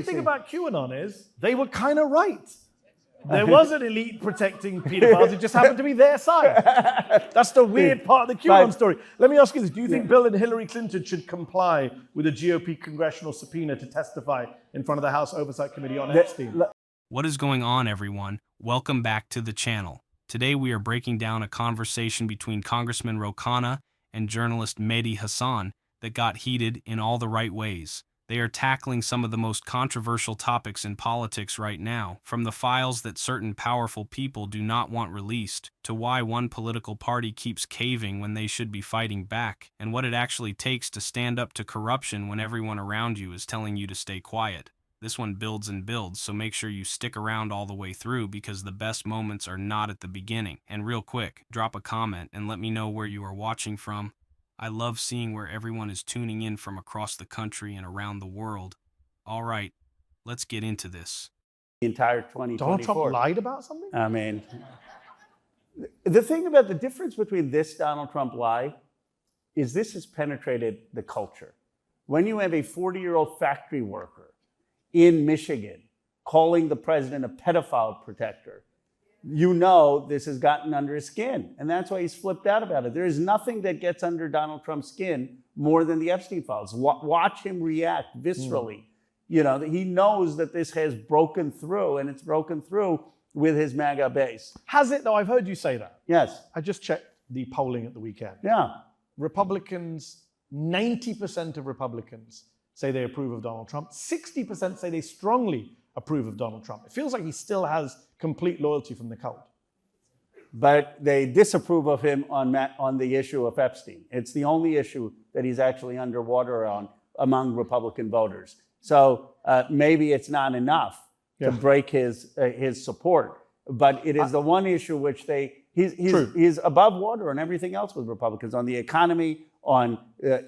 weird thing about QAnon is they were kind of right. There was an elite protecting pedophiles. It just happened to be their side. That's the weird part of the QAnon story. Let me ask you this. Do you think Bill and Hillary Clinton should comply with a GOP congressional subpoena to testify in front of the House Oversight Committee on Epstein? What is going on, everyone? Welcome back to the channel. Today we are breaking down a conversation between Congressman Ro Khanna and journalist Mehdi Hasan that got heated in all the right ways. They are tackling some of the most controversial topics in politics right now, from the files that certain powerful people do not want released, to why one political party keeps caving when they should be fighting back, and what it actually takes to stand up to corruption when everyone around you is telling you to stay quiet. This one builds and builds, so make sure you stick around all the way through because the best moments are not at the beginning. And real quick, drop a comment and let me know where you are watching from. I love seeing where everyone is tuning in from across the country and around the world. All right, let's get into this. The entire 2024. Donald Trump lied about something? I mean, the thing about the difference between this Donald Trump lie is this has penetrated the culture. When you have a 40-year-old factory worker in Michigan calling the president a pedophile protector, you know this has gotten under his skin. And that's why he's flipped out about it. There is nothing that gets under Donald Trump's skin more than the Epstein files. Watch him react viscerally. You know, he knows that this has broken through, and it's broken through with his MAGA base. Has it, though? I've heard you say that. Yes. I just checked the polling at the weekend. Yeah. Republicans, 90% of Republicans say they approve of Donald Trump. 60% say they strongly approve of Donald Trump. It feels like he still has complete loyalty from the cult. But they disapprove of him on the issue of Epstein. It's the only issue that he's actually underwater on among Republican voters. So maybe it's not enough to break his support. But it is the one issue which he's above water on everything else with Republicans, on the economy, on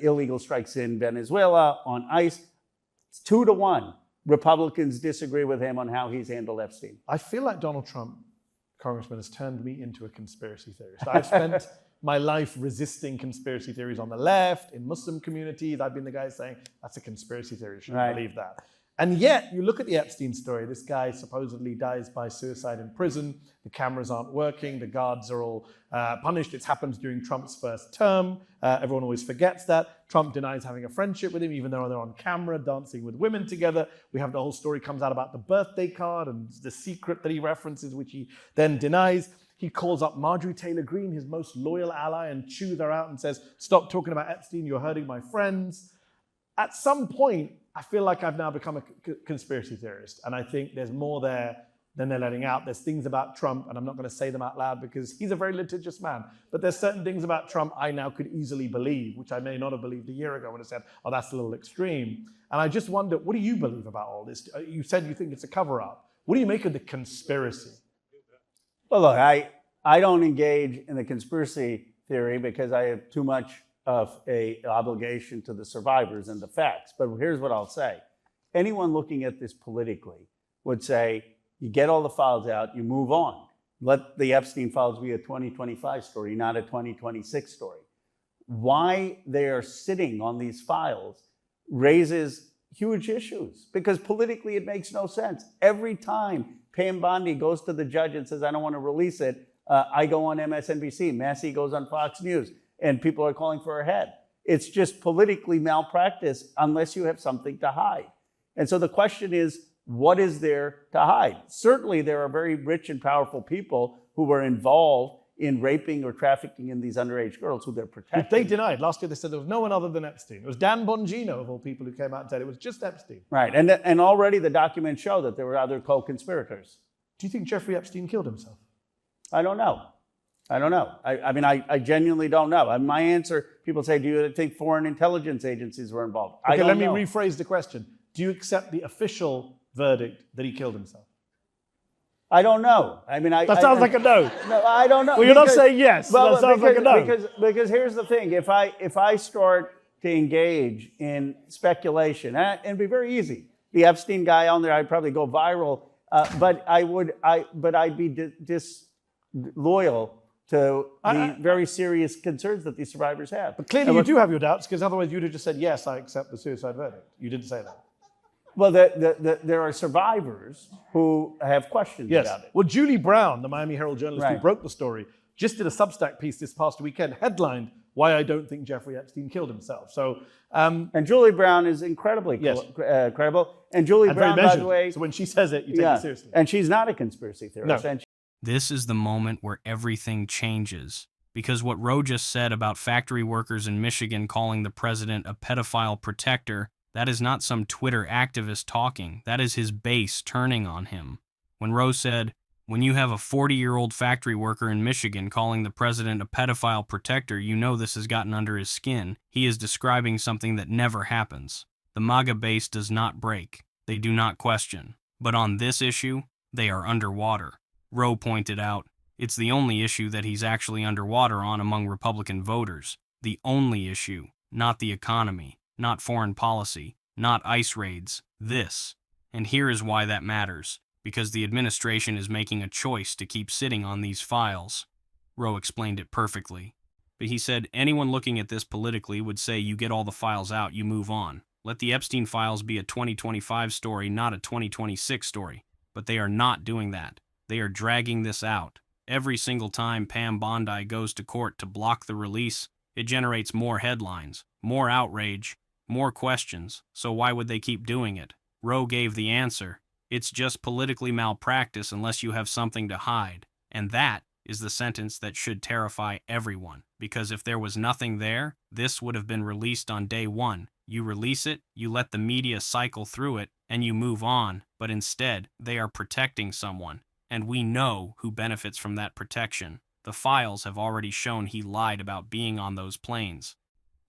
illegal strikes in Venezuela, on ICE. It's 2-1. Republicans disagree with him on how he's handled Epstein. I feel like Donald Trump, Congressman, has turned me into a conspiracy theorist. I've spent my life resisting conspiracy theories on the left, in Muslim communities. I've been the guy saying, that's a conspiracy theory, you shouldn't believe that. And yet, you look at the Epstein story, this guy supposedly dies by suicide in prison, the cameras aren't working, the guards are all punished. It's happened during Trump's first term. Everyone always forgets that. Trump denies having a friendship with him, even though they're on camera dancing with women together. We have the whole story comes out about the birthday card and the secret that he references, which he then denies. He calls up Marjorie Taylor Greene, his most loyal ally, and chews her out and says, stop talking about Epstein, you're hurting my friends. At some point, I feel like I've now become a conspiracy theorist, and I think there's more there than they're letting out. There's things about Trump, and I'm not going to say them out loud because he's a very litigious man, but there's certain things about Trump I now could easily believe, which I may not have believed a year ago when I said, oh, that's a little extreme. And I just wonder, what do you believe about all this? You said you think it's a cover-up. What do you make of the conspiracy? Well, look, I don't engage in the conspiracy theory because I have too much of an obligation to the survivors and the facts. But here's what I'll say. Anyone looking at this politically would say, you get all the files out, you move on. Let the Epstein files be a 2025 story, not a 2026 story. Why they are sitting on these files raises huge issues because politically it makes no sense. Every time Pam Bondi goes to the judge and says, I don't want to release it, I go on MSNBC, Massie goes on Fox News, and people are calling for her head. It's just politically malpractice unless you have something to hide. And so the question is, what is there to hide? Certainly there are very rich and powerful people who were involved in raping or trafficking in these underage girls who they're protecting. But they denied. Last year they said there was no one other than Epstein. It was Dan Bongino, of all people, who came out and said it was just Epstein. Right, and already the documents show that there were other co-conspirators. Do you think Jeffrey Epstein killed himself? I don't know. I mean, I genuinely don't know. My answer, people say, do you think foreign intelligence agencies were involved? Okay, let me rephrase the question. Do you accept the official verdict that he killed himself? I don't know. I mean, that sounds like a no. No, I don't know. Well, you're not saying yes. Well, that sounds like a no. Because here's the thing. If I start to engage in speculation, and it'd be very easy. The Epstein guy on there, I'd probably go viral. But I'd be disloyal to the very serious concerns that these survivors have. But clearly you do have your doubts, because otherwise you'd have just said, yes, I accept the suicide verdict. You didn't say that. Well, there are survivors who have questions about it. Well, Julie Brown, the Miami Herald journalist who Right. broke the story, just did a Substack piece this past weekend, headlined "Why I Don't Think Jeffrey Epstein Killed Himself." So, And Julie Brown is incredibly Yes. credible. And Julie and very Brown, by measured. the way, So when she says it, you take it seriously. and she's not a conspiracy theorist. No. And This is the moment where everything changes. Because what Ro just said about factory workers in Michigan calling the president a pedophile protector, that is not some Twitter activist talking. That is his base turning on him. When Ro said, when you have a 40-year-old factory worker in Michigan calling the president a pedophile protector, you know this has gotten under his skin. He is describing something that never happens. The MAGA base does not break. They do not question. But on this issue, they are underwater. Ro pointed out, it's the only issue that he's actually underwater on among Republican voters. The only issue, not the economy, not foreign policy, not ICE raids, this. And here is why that matters, because the administration is making a choice to keep sitting on these files. Ro explained it perfectly. But he said anyone looking at this politically would say you get all the files out, you move on. Let the Epstein files be a 2025 story, not a 2026 story. But they are not doing that. They are dragging this out. Every single time Pam Bondi goes to court to block the release, it generates more headlines, more outrage, more questions. So why would they keep doing it? Ro gave the answer. It's just politically malpractice unless you have something to hide. And that is the sentence that should terrify everyone. Because if there was nothing there, this would have been released on day one. You release it, you let the media cycle through it, and you move on. But instead, they are protecting someone. And we know who benefits from that protection. The files have already shown he lied about being on those planes.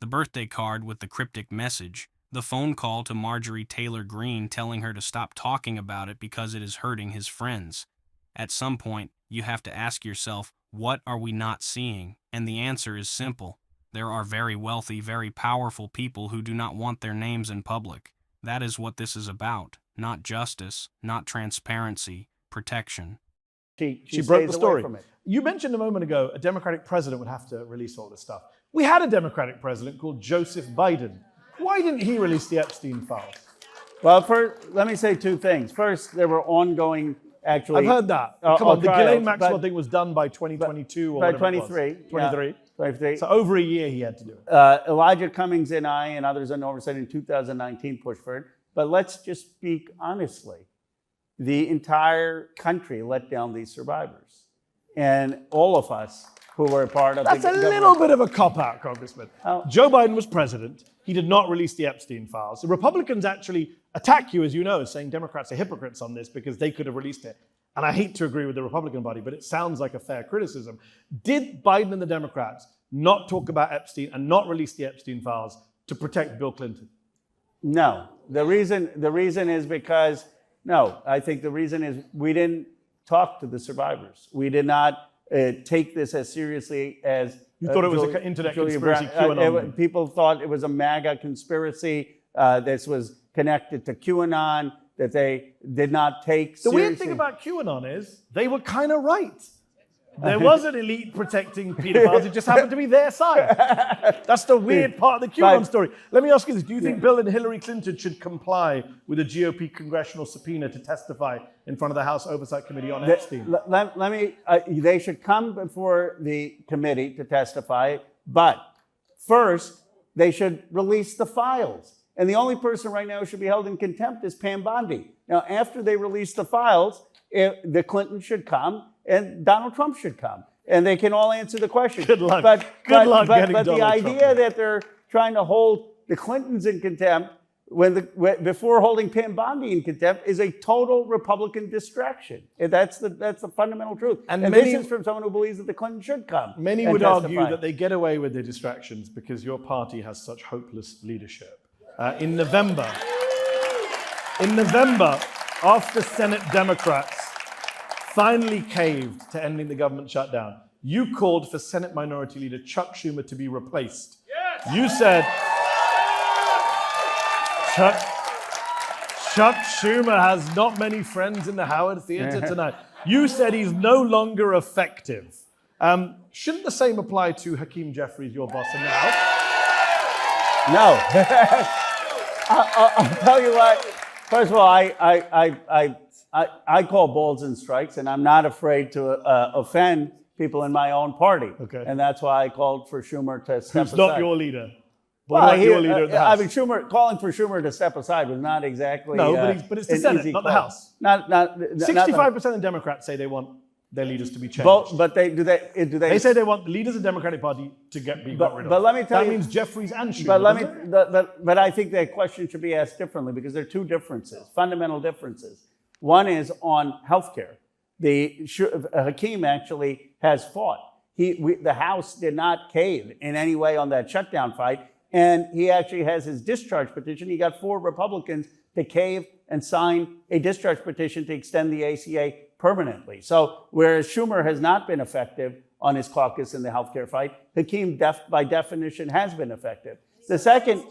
The birthday card with the cryptic message, the phone call to Marjorie Taylor Greene telling her to stop talking about it because it is hurting his friends. At some point, you have to ask yourself, what are we not seeing? And the answer is simple. There are very wealthy, very powerful people who do not want their names in public. That is what this is about. Not justice, not transparency, protection. She broke stays the away story. from it. You mentioned a moment ago a Democratic president would have to release all this stuff. We had a Democratic president called Joseph Biden. Why didn't he release the Epstein files? Well, first, let me say two things. First, there were ongoing, actually. I've heard that. Come on, the trials, Ghislaine Maxwell but- thing was done by 2022 or by whatever it was. 23. 23. Yeah, 23. So over a year he had to do it. Elijah Cummings and I and others on oversight in 2019 pushed for it. But let's just speak honestly. The entire country let down these survivors. And all of us who were part of That's the a government. little bit of a cop-out, Congressman. Oh. Joe Biden was president. He did not release the Epstein files. The Republicans actually attack you, as you know, saying Democrats are hypocrites on this because they could have released it. And I hate to agree with the Republican Party, but it sounds like a fair criticism. Did Biden and the Democrats not talk about Epstein and not release the Epstein files to protect Bill Clinton? No. The reason is because, no, I think the reason is we didn't talk to the survivors. We did not take this as seriously as You thought it was an internet conspiracy, QAnon. People thought it was a MAGA conspiracy. This was connected to QAnon, that they did not take The seriously. weird thing about QAnon is they were kind of right. There was an elite protecting pedophiles. It just happened to be their side. That's the weird part of the QAnon story. Let me ask you this. Do you think Bill and Hillary Clinton should comply with a GOP congressional subpoena to testify in front of the House Oversight Committee on Epstein? They should come before the committee to testify, but first they should release the files. And the only person right now who should be held in contempt is Pam Bondi. Now, after they release the files, the Clintons should come and Donald Trump should come. And they can all answer the question. Good luck. But getting the Donald idea Trump. that they're trying to hold the Clintons in contempt before holding Pam Bondi in contempt is a total Republican distraction. And that's the fundamental truth. And And many- this is from someone who believes that the Clintons should come. Many and would argue testify. that they get away with their distractions because your party has such hopeless leadership. In November, after Senate Democrats finally caved to ending the government shutdown, you called for Senate Minority Leader Chuck Schumer to be replaced. Yes. You said, Chuck Schumer has not many friends in the Howard Theater tonight. You said he's no longer effective. Shouldn't the same apply to Hakeem Jeffries, your boss in the House? No. I'll tell you what. First of all, I call balls and strikes, and I'm not afraid to offend people in my own party. Okay. And that's why I called for Schumer to step Who's aside. not your leader? Well, What about your leader in the House? I mean, calling for Schumer to step aside was not exactly. No, but it's the an Senate, easy not the call. House. Not 65% of Democrats say they want their leaders to be changed. But They say they want the leaders of the Democratic Party to be got rid of. But let me tell you, that means Jeffries and Schumer. But I think that question should be asked differently because there are two differences, fundamental differences. One is on healthcare. Hakeem actually has fought. The House did not cave in any way on that shutdown fight, and he actually has his discharge petition. He got 4 Republicans to cave and sign a discharge petition to extend the ACA permanently. So whereas Schumer has not been effective on his caucus in the healthcare fight, Hakeem, by definition, has been effective. The second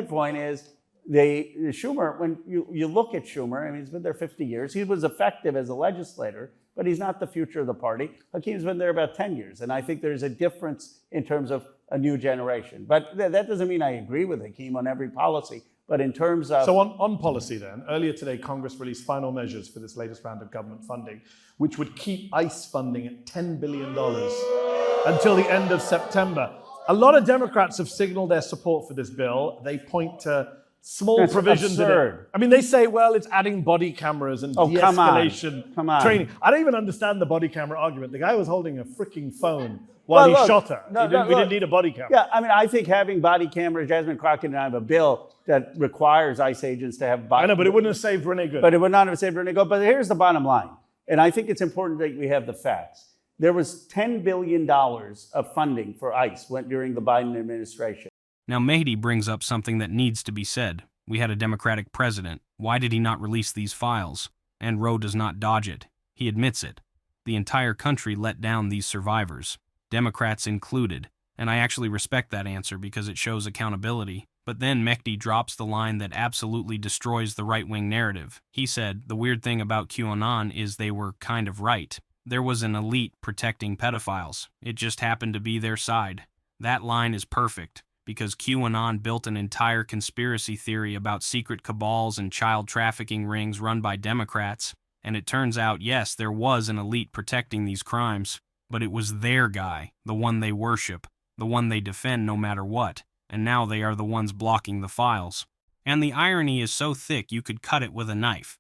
point is Schumer. When you look at Schumer, I mean, he's been there 50 years. He was effective as a legislator, but he's not the future of the party. Hakeem's been there about 10 years, and I think there's a difference in terms of a new generation. But that doesn't mean I agree with Hakeem on every policy. But in terms of... So on policy then, earlier today, Congress released final measures for this latest round of government funding, which would keep ICE funding at $10 billion until the end of September. A lot of Democrats have signaled their support for this bill. They point to small provisions in it. I mean, they say, well, it's adding body cameras and de-escalation training. I don't even understand the body camera argument. The guy was holding a freaking phone while he shot her. We didn't need a body camera. Yeah, I mean, I think having body cameras, Jasmine Crockett and I have a bill that requires ICE agents to have body cameras. I know, but it wouldn't have saved Renee Good. But it would not have saved Renee Good. But here's the bottom line, and I think it's important that we have the facts. There was $10 billion of funding for ICE during the Biden administration. Now, Mehdi brings up something that needs to be said. We had a Democratic president. Why did he not release these files? And Ro does not dodge it. He admits it. The entire country let down these survivors, Democrats included. And I actually respect that answer because it shows accountability. But then Mehdi drops the line that absolutely destroys the right-wing narrative. He said, the weird thing about QAnon is they were kind of right. There was an elite protecting pedophiles. It just happened to be their side. That line is perfect, because QAnon built an entire conspiracy theory about secret cabals and child trafficking rings run by Democrats. And it turns out, yes, there was an elite protecting these crimes, but it was their guy, the one they worship, the one they defend no matter what. And now they are the ones blocking the files. And the irony is so thick you could cut it with a knife.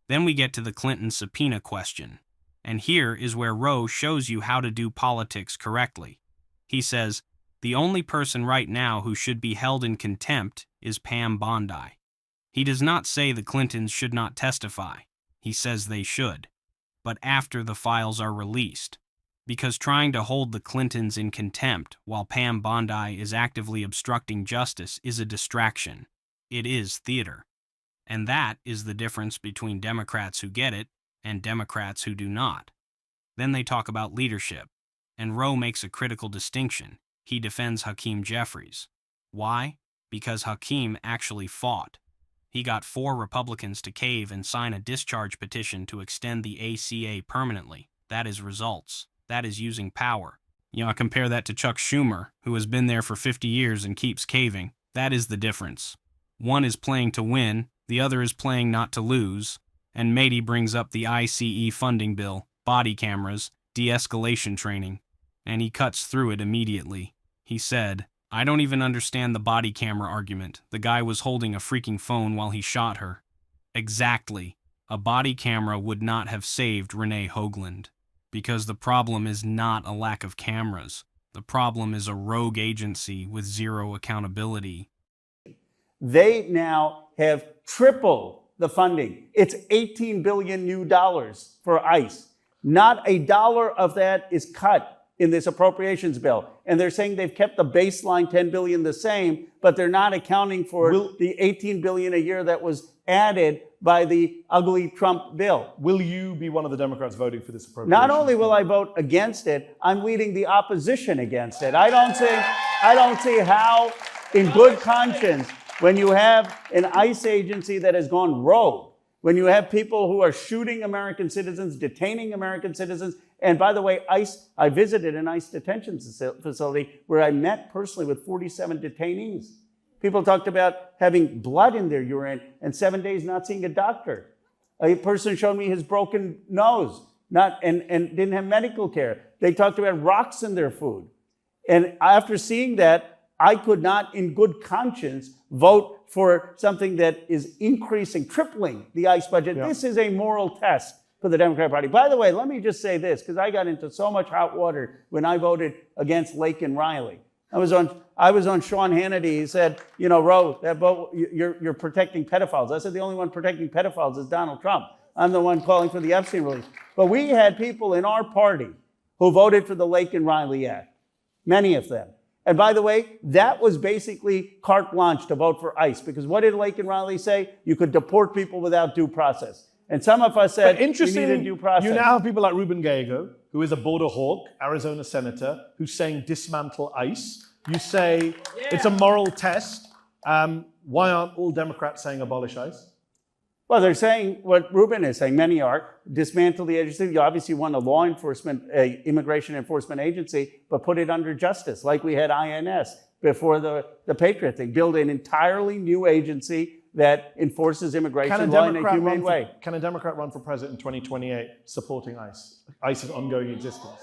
Then we get to the Clinton subpoena question. And here is where Ro shows you how to do politics correctly. He says, the only person right now who should be held in contempt is Pam Bondi. He does not say the Clintons should not testify. He says they should. But after the files are released. Because trying to hold the Clintons in contempt while Pam Bondi is actively obstructing justice is a distraction. It is theater. And that is the difference between Democrats who get it and Democrats who do not. Then they talk about leadership. And Ro makes a critical distinction. He defends Hakeem Jeffries. Why? Because Hakeem actually fought. He got 4 Republicans to cave and sign a discharge petition to extend the ACA permanently. That is results. That is using power. Compare that to Chuck Schumer, who has been there for 50 years and keeps caving. That is the difference. One is playing to win, the other is playing not to lose. And Mehdi brings up the ICE funding bill, body cameras, de-escalation training. And he cuts through it immediately. He said, I don't even understand the body camera argument. The guy was holding a freaking phone while he shot her. Exactly. A body camera would not have saved Renee Hoagland. Because the problem is not a lack of cameras. The problem is a rogue agency with zero accountability. They now have tripled the funding. It's $18 billion new dollars for ICE. Not a dollar of that is cut in this appropriations bill. And they're saying they've kept the baseline $10 billion the same, but they're not accounting for the $18 billion a year that was added by the ugly Trump bill. Will you be one of the Democrats voting for this appropriation? Not only will I vote against it, I'm leading the opposition against it. I don't see how, in good conscience, when you have an ICE agency that has gone rogue, when you have people who are shooting American citizens, detaining American citizens, and by the way, ICE, I visited an ICE detention facility where I met personally with 47 detainees. People talked about having blood in their urine and 7 days not seeing a doctor. A person showed me his broken nose, and didn't have medical care. They talked about rocks in their food. And after seeing that, I could not, in good conscience, vote for something that is increasing, tripling the ICE budget. Yeah. This is a moral test for the Democratic Party. By the way, let me just say this, because I got into so much hot water when I voted against Lake and Riley. I was on Sean Hannity. He said, you know, Ro, that vote, you're protecting pedophiles. I said, the only one protecting pedophiles is Donald Trump. I'm the one calling for the Epstein release. But we had people in our party who voted for the Lake and Riley Act, many of them. And by the way, that was basically carte blanche to vote for ICE, because what did Lake and Riley say? You could deport people without due process. And some of us said, you needed due process. You now have people like Ruben Gallego, who is a border hawk, Arizona senator, who's saying dismantle ICE. You say it's a moral test. Why aren't all Democrats saying abolish ICE? Well, they're saying what Ruben is saying, many are, dismantle the agency. You obviously want a law enforcement, immigration enforcement agency, but put it under justice, like we had INS before the Patriot thing. Build an entirely new agency that enforces immigration law in a humane way. Can a Democrat run for president in 2028 supporting ICE, ICE's ongoing existence?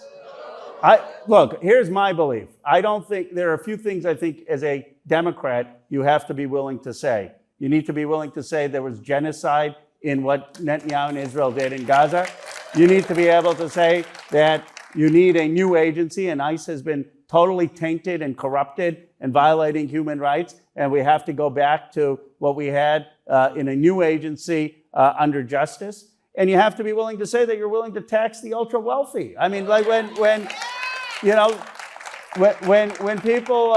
Look, here's my belief. I don't think, there are a few things I think as a Democrat you have to be willing to say. You need to be willing to say there was genocide in what Netanyahu and Israel did in Gaza. You need to be able to say that you need a new agency, and ICE has been totally tainted and corrupted and violating human rights, and we have to go back to what we had in a new agency under justice. And you have to be willing to say that you're willing to tax the ultra wealthy. I mean, like when people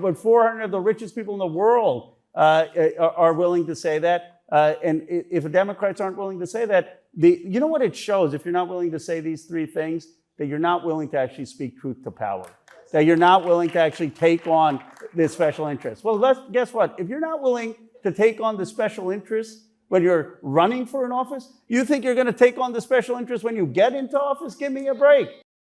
when 400 of the richest people in the world are willing to say that, and if Democrats aren't willing to say that, you know what it shows if you're not willing to say these three things? That you're not willing to actually speak truth to power. That you're not willing to actually take on this special interest. Well, guess what? If you're not willing to take on the special interest when you're running for an office, you think you're going to take on the special interest when you get into office? Give me a break.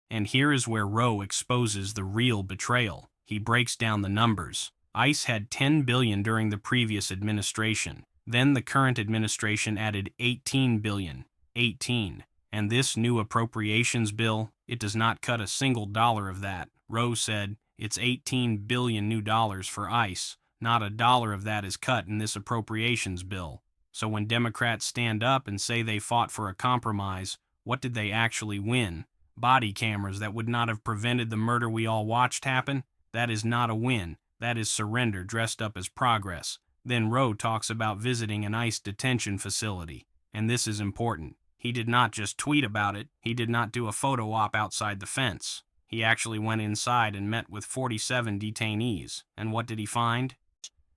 And here is where Ro exposes the real betrayal. He breaks down the numbers. ICE had $10 billion during the previous administration. Then the current administration added $18 billion. 18. And this new appropriations bill, it does not cut a single dollar of that. Ro said, it's $18 billion new dollars for ICE. Not a dollar of that is cut in this appropriations bill. So when Democrats stand up and say they fought for a compromise, what did they actually win? Body cameras that would not have prevented the murder we all watched happen? That is not a win. That is surrender dressed up as progress. Then Ro talks about visiting an ICE detention facility. And this is important. He did not just tweet about it. He did not do a photo op outside the fence. He actually went inside and met with 47 detainees. And what did he find?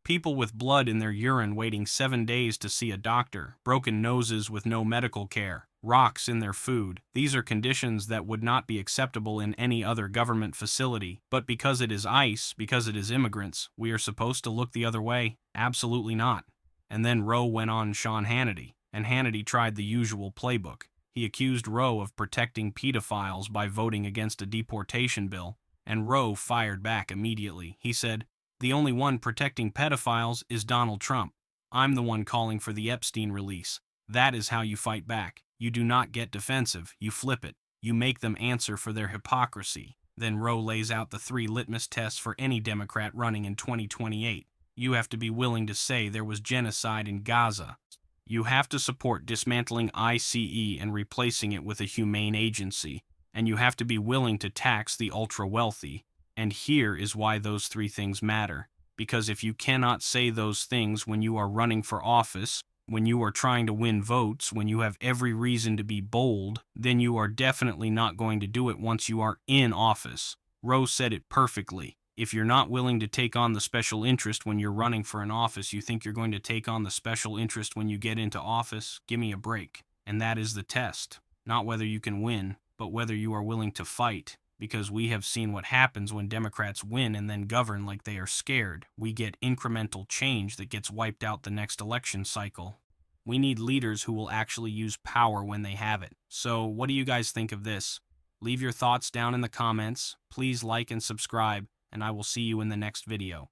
People with blood in their urine waiting 7 days to see a doctor, broken noses with no medical care, rocks in their food. These are conditions that would not be acceptable in any other government facility. But because it is ICE, because it is immigrants, we are supposed to look the other way? Absolutely not. And then Ro went on Sean Hannity, and Hannity tried the usual playbook. He accused Ro of protecting pedophiles by voting against a deportation bill, and Ro fired back immediately. He said, the only one protecting pedophiles is Donald Trump. I'm the one calling for the Epstein release. That is how you fight back. You do not get defensive, you flip it. You make them answer for their hypocrisy. Then Ro lays out the 3 litmus tests for any Democrat running in 2028. You have to be willing to say there was genocide in Gaza. You have to support dismantling ICE and replacing it with a humane agency. And you have to be willing to tax the ultra-wealthy. And here is why those 3 things matter. Because if you cannot say those things when you are running for office, when you are trying to win votes, when you have every reason to be bold, then you are definitely not going to do it once you are in office. Ro said it perfectly. If you're not willing to take on the special interest when you're running for an office, you think you're going to take on the special interest when you get into office? Give me a break. And that is the test. Not whether you can win, but whether you are willing to fight. Because we have seen what happens when Democrats win and then govern like they are scared. We get incremental change that gets wiped out the next election cycle. We need leaders who will actually use power when they have it. So what do you guys think of this? Leave your thoughts down in the comments. Please like and subscribe, and I will see you in the next video.